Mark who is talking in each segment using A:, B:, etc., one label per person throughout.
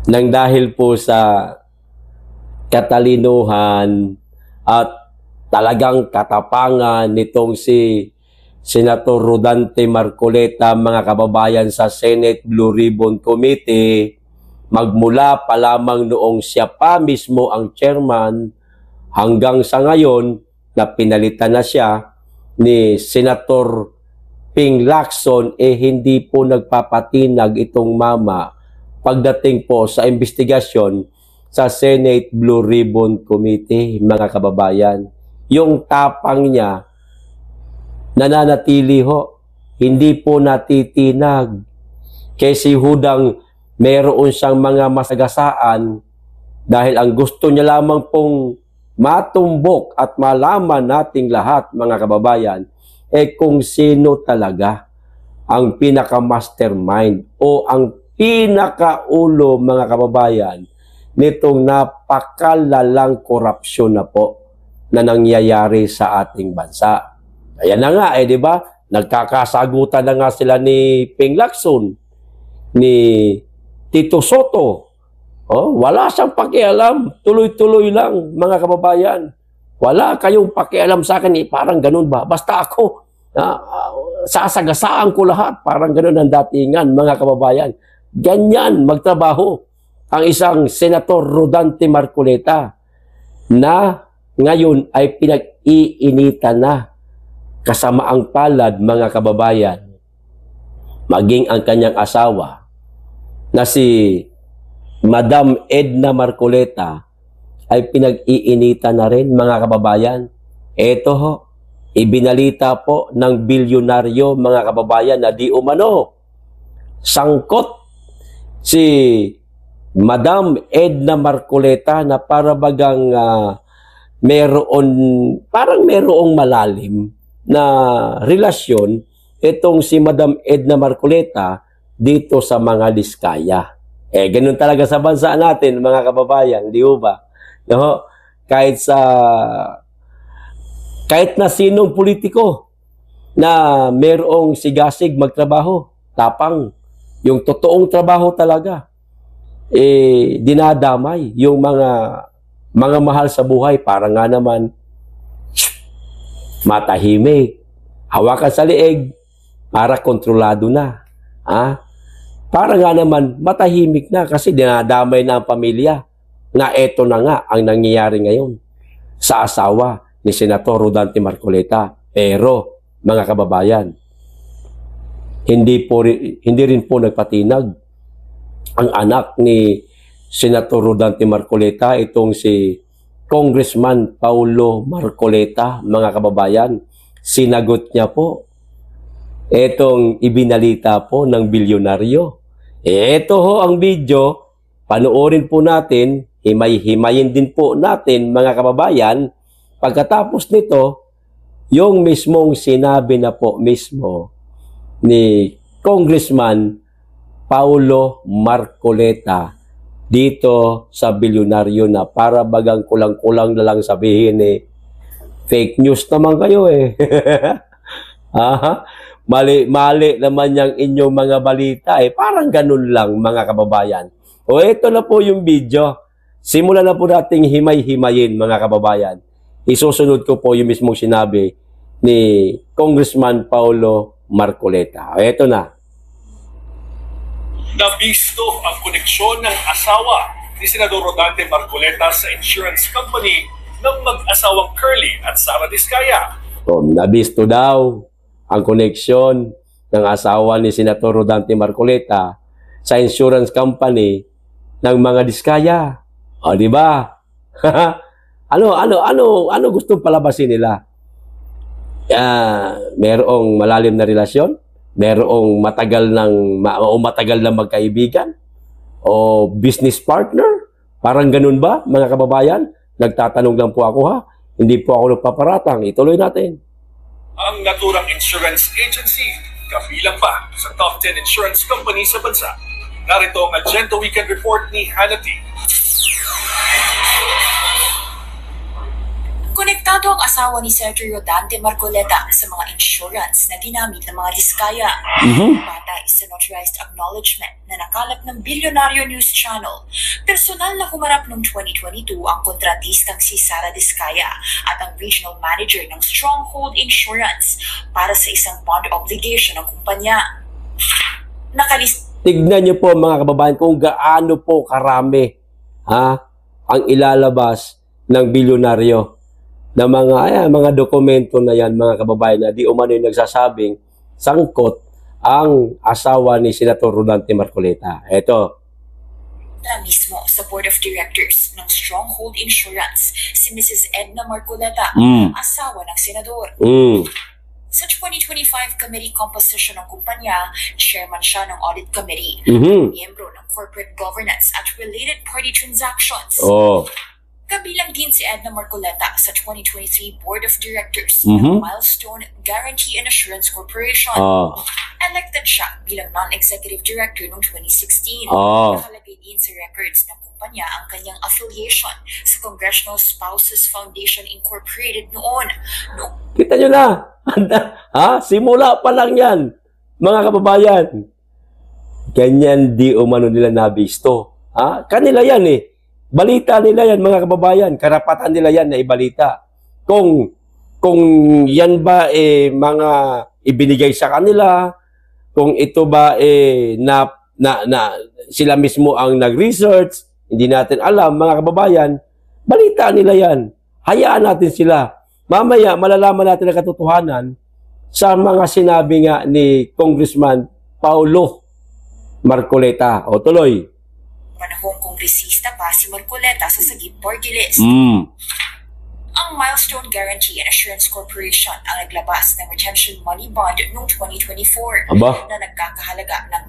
A: nang dahil po sa katalinuhan at talagang katapangan nitong si Senator Rodante Marcoleta, mga kababayan, sa Senate Blue Ribbon Committee, magmula pa lamang noong siya pa mismo ang chairman hanggang sa ngayon na pinalitan na siya ni Senator Ping Lacson, hindi po nagpapatinag itong mama pagdating po sa investigasyon sa Senate Blue Ribbon Committee, mga kababayan. Yung tapang niya nananatili ho, hindi po natitinag. Kasi hudang meron siyang mga masagasaan dahil ang gusto niya lamang pong matumbok at malaman nating lahat, mga kababayan, kung sino talaga ang pinaka-mastermind o ang pinakaulo, mga kababayan, nitong napakalalang korupsyon na po na nangyayari sa ating bansa. Ayan na nga, di ba? Nagkakasagutan na nga sila ni Ping Lacson, ni Tito Soto. Wala siyang pakialam. Tuloy-tuloy lang, mga kababayan. Wala kayong pakialam sa akin. Parang ganun ba? Basta ako, sasagasaan ko lahat. Parang ganun ang datingan, mga kababayan. Ganyan magtrabaho ang isang Senator Rodante Marcoleta na ngayon ay pinag-iinitan na kasama ang palad, mga kababayan, maging ang kanyang asawa na si Madam Edna Marcoleta ay pinag-iinitan na rin, mga kababayan. Ito ho, ibinalita po ng bilyonaryo, mga kababayan, na di umano sangkot si Madam Edna Marcoleta na para bagang parang merong malalim na relasyon itong si Madam Edna Marcoleta dito sa mga diskaya. Ganun talaga sa bansa natin, mga kababayan, di ba? No? Kahit na sinong politiko na merong sigasig magtrabaho, tapang, yung totoong trabaho talaga, dinadamay yung mga mahal sa buhay. Para nga naman matahimik, hawakan sa liig para kontrolado na. Para nga naman matahimik na kasi dinadamay na ang pamilya. Na eto na nga ang nangyayari ngayon sa asawa ni Senator Rodante Marcoleta. Pero, mga kababayan, hindi rin po nagpatinag ang anak ni Senator Rodante Marcoleta, itong si Congressman Paulo Marcoleta, mga kababayan. Sinagot niya po itong ibinalita po ng bilyonaryo. Ito ho ang video, panoorin po natin, himay-himayin din po natin, mga kababayan. Pagkatapos nito, yung mismong sinabi na po mismo ni Congressman Paulo Marcoleta dito sa bilyonaryo, na para bagang kulang-kulang na lang sabihin fake news naman kayo Mali naman yung inyong mga balita Parang ganun lang, mga kababayan. Ito na po yung video. Simulan na po nating himay-himayin, mga kababayan. Isusunod ko po yung mismong sinabi ni Congressman Paulo Marcoleta. Ito na.
B: Nabisto ang koneksyon ng asawa ni Senador Rodante Marcoleta sa insurance company ng mag-asawang Curly at Sara Diskaya.
A: Nabisto daw ang koneksyon ng asawa ni Senator Rodante Marcoleta sa insurance company ng mga Diskaya. Di ba? Ano gustong palabasin nila? Merong malalim na relasyon? Merong matagal na magkaibigan? O business partner? Parang ganun ba, mga kababayan? Nagtatanong lang po ako Hindi po ako nagpaparatang. Ituloy natin.
B: Ang naturang insurance agency, kabilang pa sa top 10 insurance company sa bansa. Narito ang Agenda Weekend Report ni Hannity.
C: Konektado ang asawa ni Senator Rodante Marcoleta sa mga insurance na ginamit ng mga diskaya. Batay sa notarized acknowledgement na nakalap ng Bilyonaryo News Channel, personal na humarap noong 2022 ang kontratistang si Sara Diskaya at ang regional manager ng Stronghold Insurance para sa isang bond obligation ng kumpanya.
A: Tignan niyo po mga kababayan kung gaano po karami ang ilalabas ng bilyonaryo na mga dokumento na yan mga kababayan na di umano yung nagsasabing sangkot ang asawa ni Senator Rodante Marcoleta. Ito.
C: Mismo sa Board of Directors ng Stronghold Insurance si Mrs. Edna Marcoleta, asawa ng senador. Sa 2025 committee composition ng kumpanya, chairman siya ng audit committee, miyembro ng corporate governance at related party transactions. Kabilang din si Edna Marcoleta sa 2023 Board of Directors ng Milestone Guarantee and Assurance Corporation. Elected siya bilang non-executive director noong 2016. Nakalagay din sa records ng kumpanya ang kanyang affiliation sa Congressional Spouses Foundation Incorporated noon.
A: Kita nyo na! Simula pa lang yan, mga kababayan. Ganyan di umano nila nabisto. Kanila yan eh. Balita nila yan, mga kababayan. Karapatan nila yan na ibalita. Kung yan ba mga ibinigay sa kanila, kung ito ba sila mismo ang nag-research, hindi natin alam, mga kababayan, balita nila yan. Hayaan natin sila. Mamaya, malalaman natin ang katotohanan sa mga sinabi nga ni Congressman Paulo Marcoleta. O tuloy.
C: Panahong kongresista pa si Marcoleta sa Sagip Party List. Ang Milestone Guarantee and Assurance Corporation ang naglabas ng retention money bond noong 2024 na nagkakahalaga ng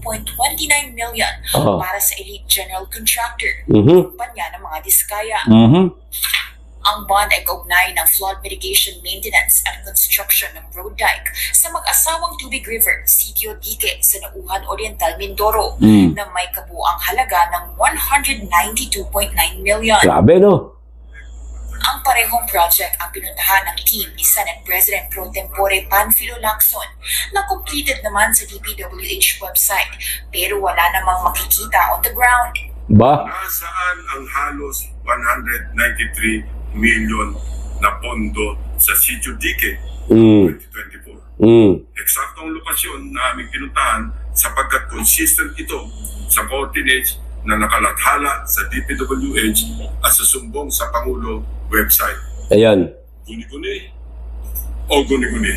C: 19.29 million para sa elite general contractor, kumpanya ng mga diskaya. Ang bond ay kaugnay ng flood mitigation maintenance at construction ng road dike sa mag-asawang Tubig River, Sitio Dique sa Nauhan Oriental, Mindoro na may kabuang halaga ng 192.9 million.
A: Grabe, no?
C: Ang parehong project ang pinuntahan ng team ni Senate President Pro Tempore Panfilo Lacson na completed naman sa DPWH website pero wala namang makikita on the ground.
D: Nasaan ang halos 193 million na pondo sa Sitio Dique 2024? Eksaktong lokasyon na aming pinuntahan sapagkat consistent ito sa coordinates na nakalathala sa DPWH at sa sumbong sa Pangulo website.
A: Ayan.
D: Guni-guni o guni-guni?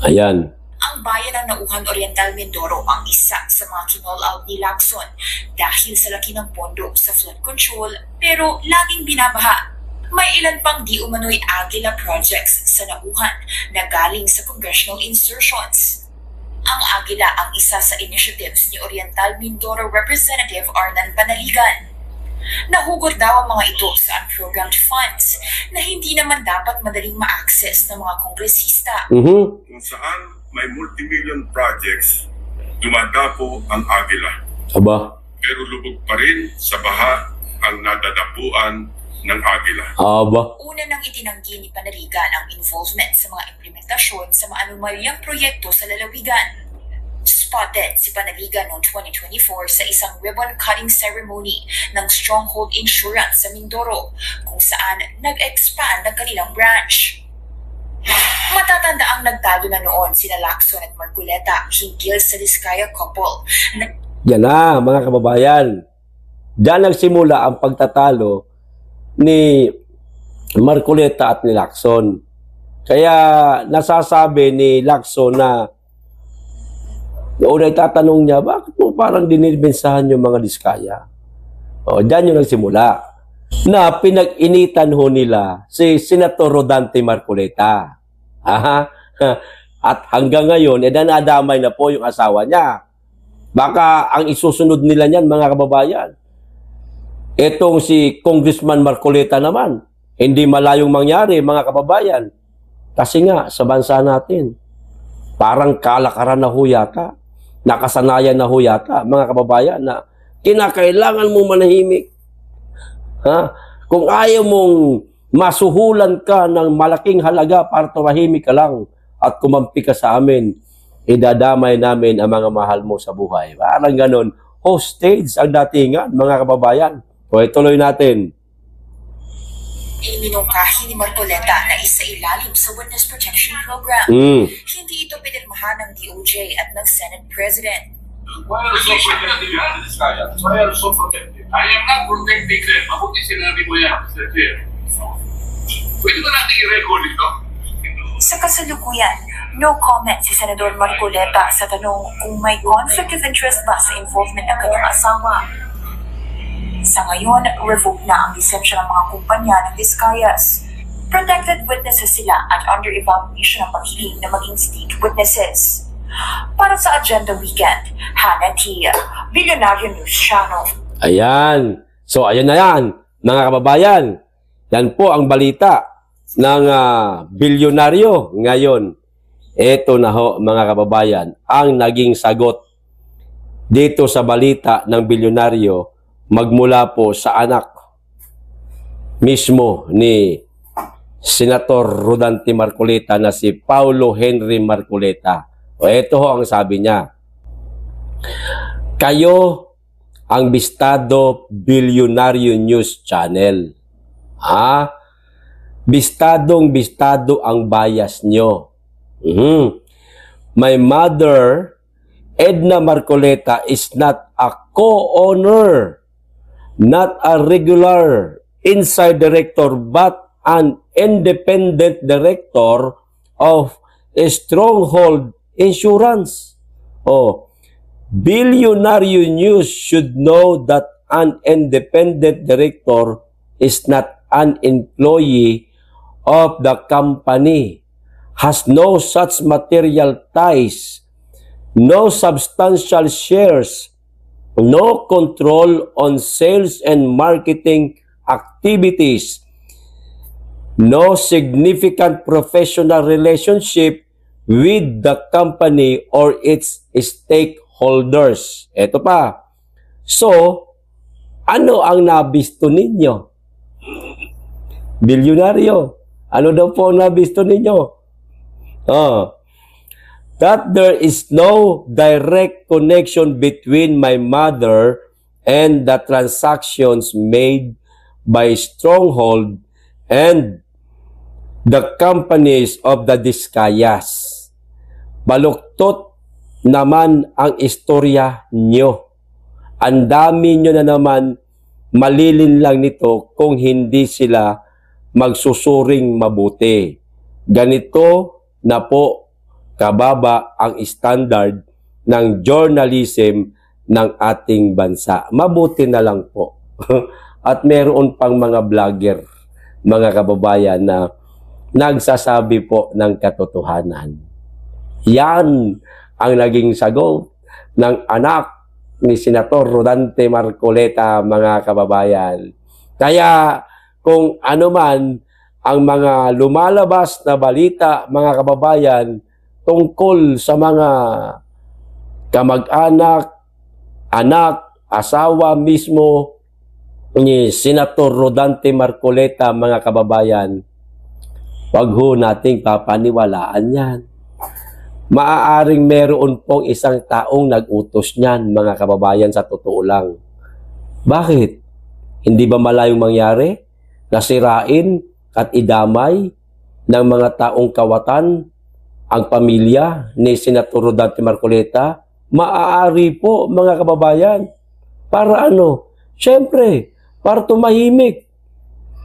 A: Ayan.
C: Ang bayan ng Nauhan Oriental, Mindoro ang isa sa mga kinall-out ni Lacson dahil sa laki ng pondo sa flood control pero laging binabaha. May ilan pang di umano'y Agila projects sa Nauhan na galing sa congressional insertions. Ang Agila ang isa sa initiatives ni Oriental Mindoro Representative Arnan Panaligan. Nahugot daw ang mga ito sa unprogrammed funds na hindi naman dapat madaling ma-access ng mga kongresista.
D: Kung saan may multimillion projects, dumadapo ang Agila. Pero lubog pa rin sa baha ang nadadapuan ng Agila.
C: Una nang itinanggi ni Panaligan ang involvement sa mga implementasyon sa maanumalyang proyekto sa lalawigan. Spotted si Panaligan noong 2024 sa isang ribbon-cutting ceremony ng Stronghold Insurance sa Mindoro kung saan nag-expand ang kanilang branch. Matatanda ang nagtalo na noon sina Lacson at Marcoleta hinggil sa Diskaya couple.
A: Yan na, mga kababayan. Diyan nagsimula ang pagtatalo ni Marcoleta at ni Lacson. Kaya nasasabi ni Lacson na noon ay tatanong niya, bakit mo parang dinirbensahan yung mga diskaya? Diyan yung nagsimula. Na pinag-initan ho nila si Senator Rodante Marcoleta. At hanggang ngayon, nadamay na po yung asawa niya. Baka ang isusunod nila niyan, mga kababayan, etong si Congressman Marcoleta naman, hindi malayong mangyari, mga kababayan. Kasi nga, sa bansa natin, parang kalakaran na ho yata, nakasanayan na ho yata, mga kababayan, na kinakailangan mong manahimik. Kung ayaw mong masuhulan ka ng malaking halaga para tumahimik ka lang at kumampi ka sa amin, idadamay namin ang mga mahal mo sa buhay. Parang ganon. Hostage ang datingan, mga kababayan. O ituloy natin.
C: Iminungkahi ni Marcoleta na isa ilalim sa Witness Protection Program. Hindi ito pinirmahan ng DOJ at ng Senate President.
E: Why are so protective of this guy? Why are so protective? I am not protecting them. Mabuti sinabi mo yan, Mr. Chair. Pwede ba natin i-record ito?
C: Sa kasalukuyan, no comment si Senador Marcoleta sa tanong kung may conflict of interest ba sa involvement ng kanyang asawa. Sa ngayon, revoked na ang lisensya ng mga kumpanya ng Vizcayas. Protected witnesses sila at under evaluation ang paghiling na maging state witnesses. Para sa Agenda Weekend, Hannah Tia, Billionaire News Channel.
A: Ayan. So, ayan na yan, mga kababayan. Yan po ang balita ng bilyonaryo ngayon. Ito na ho, mga kababayan, ang naging sagot dito sa balita ng bilyonaryo magmula po sa anak mismo ni Senator Rodante Marcoleta na si Paulo Henry Marcoleta. O ito ho ang sabi niya. Kayo ang Bistado Bilyonaryo News Channel. Bistadong-bistado ang bias nyo. My mother, Edna Marcoleta, is not a co-owner, not a regular inside director, but an independent director of Stronghold Insurance. Billionaire News should know that an independent director is not an employee of the company, has no such material ties, no substantial shares, no control on sales and marketing activities, no significant professional relationship with the company or its stakeholders. Ito pa. So, ano ang nabisto ninyo? Bilyonaryo. Ano daw po ang nabisto ninyo? That there is no direct connection between my mother and the transactions made by Stronghold and the companies of the Vizcayas. Baluktot naman ang istorya nyo. Ang dami nyo na naman malilin lang nito kung hindi sila magsusuring mabuti. Ganito na po kababa ang standard ng journalism ng ating bansa. Mabuti na lang po. At meron pang mga vlogger, mga kababayan na nagsasabi po ng katotohanan. Yan ang naging sagot ng anak ni Senator Rodante Marcoleta, mga kababayan. Kaya kung ano man ang mga lumalabas na balita, mga kababayan, tungkol sa mga kamag-anak, anak, asawa mismo ni Senator Rodante Marcoleta, mga kababayan, wag ho nating papaniwalaan yan. Maaaring meron pong isang taong nag-utos niyan, mga kababayan, sa totoo lang. Bakit? Hindi ba malayong mangyari? Nasirain at idamay ng mga taong kawatan ang pamilya ni Senator Rodante Marcoleta? Maaari po, mga kababayan. Para ano? Siyempre, para tumahimik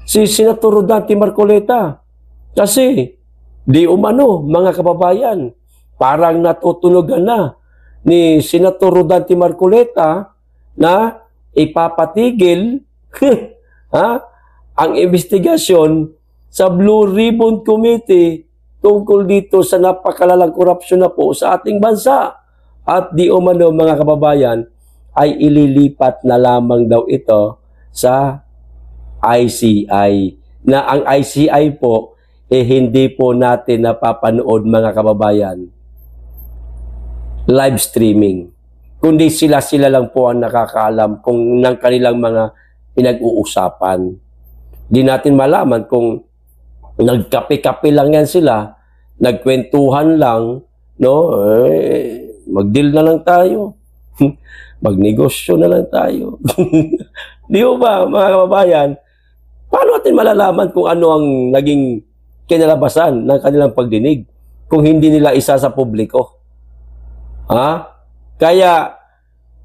A: si Senator Rodante Marcoleta. Kasi, di umano, mga kababayan, parang natutunugan na ni Senator Rodante Marcoleta na ipapatigil ang investigasyon sa Blue Ribbon Committee tungkol dito sa napakalalang korupsyon na po sa ating bansa. At di umano, mga kababayan, ay ililipat na lamang daw ito sa ICI. Na ang ICI po, hindi po natin napapanood, mga kababayan, live streaming. Kundi sila lang po ang nakakaalam kung ng kanilang mga pinag-uusapan. Di natin malaman kung nagkape-kape lang yan sila, nagkwentuhan lang, no? Mag-deal na lang tayo. Magnegosyo na lang tayo. Di ba, mga kababayan? Paano natin malalaman kung ano ang naging kinalabasan ng kanilang pagdinig kung hindi nila isa sa publiko? Kaya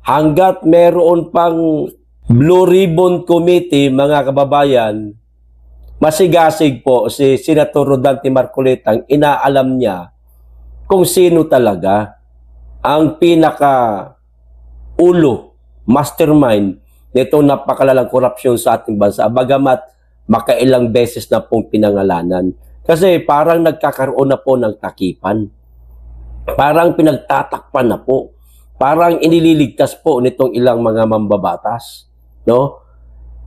A: hanggat meron pang Blue Ribbon Committee, mga kababayan, masigasig po si Senator Rodante Marcoleta ang inaalam niya kung sino talaga ang pinaka-ulo, mastermind nitong napakalalang korupsyon sa ating bansa, bagamat makailang beses na pong pinangalanan. Kasi parang nagkakaroon na po ng takipan. Parang pinagtatakpan na po. Parang inililigtas po nitong ilang mga mambabatas. No?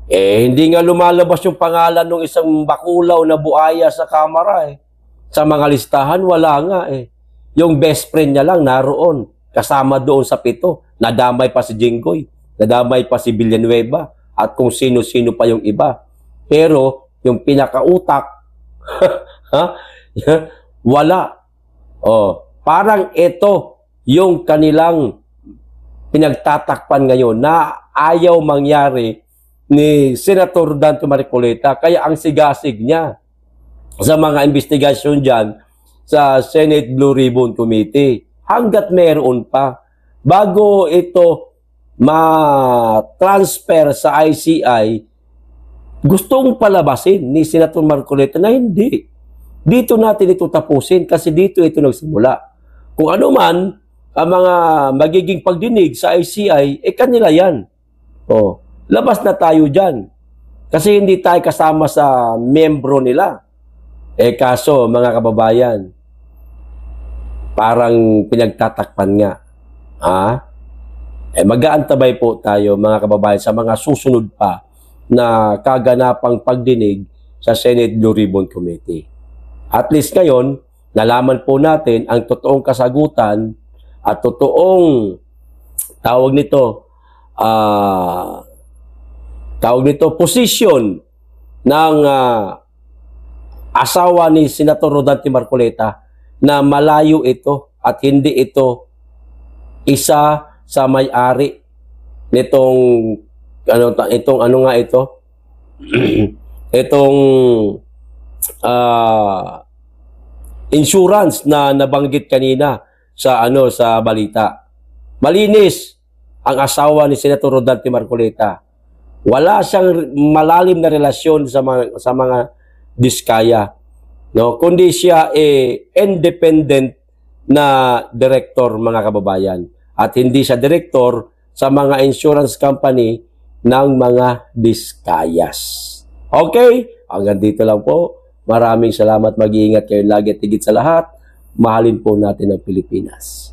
A: Hindi nga lumalabas yung pangalan ng isang bakulaw na buaya sa kamera eh. Sa mga listahan, wala nga eh. Yung best friend niya lang naroon, kasama doon sa 7. Nadamay pa si Jinggoy, nadamay pa si Villanueva, at kung sino-sino pa yung iba. Pero, yung pinakautak, wala. Parang ito yung kanilang pinagtatakpan ngayon na ayaw mangyari ni Senator Rodante Marcoleta. Kaya ang sigasig niya sa mga investigasyon dyan sa Senate Blue Ribbon Committee, hanggat meron pa, bago ito ma-transfer sa ICI, gustong palabasin ni Senator Marcoleta na hindi. Dito natin ito tapusin kasi dito ito nagsimula. Kung ano man ang mga magiging pagdinig sa ICI, kanila yan. Labas na tayo dyan. Kasi hindi tayo kasama sa membro nila. Kaso, mga kababayan, parang pinagtatakpan nga. Mag-aantabay po tayo, mga kababayan, sa mga susunod pa na kaganapang pagdinig sa Senate Blue Ribbon Committee. At least ngayon, nalaman po natin ang totoong kasagutan at totoong tawag nito posisyon ng asawa ni Senator Rodante Marcoleta na malayo ito at hindi ito isa sa may-ari nitong itong insurance na nabanggit kanina sa balita. Malinis ang asawa ni Senator Rodante Marcoleta. Wala siyang malalim na relasyon sa mga diskaya, no? Kundi siya independent na director, mga kababayan. At hindi siya director sa mga insurance company ng mga diskayas. Okay? Hanggang dito lang po. Maraming salamat. Mag-iingat kayo lagi at higit sa lahat, mahalin po natin ang Pilipinas.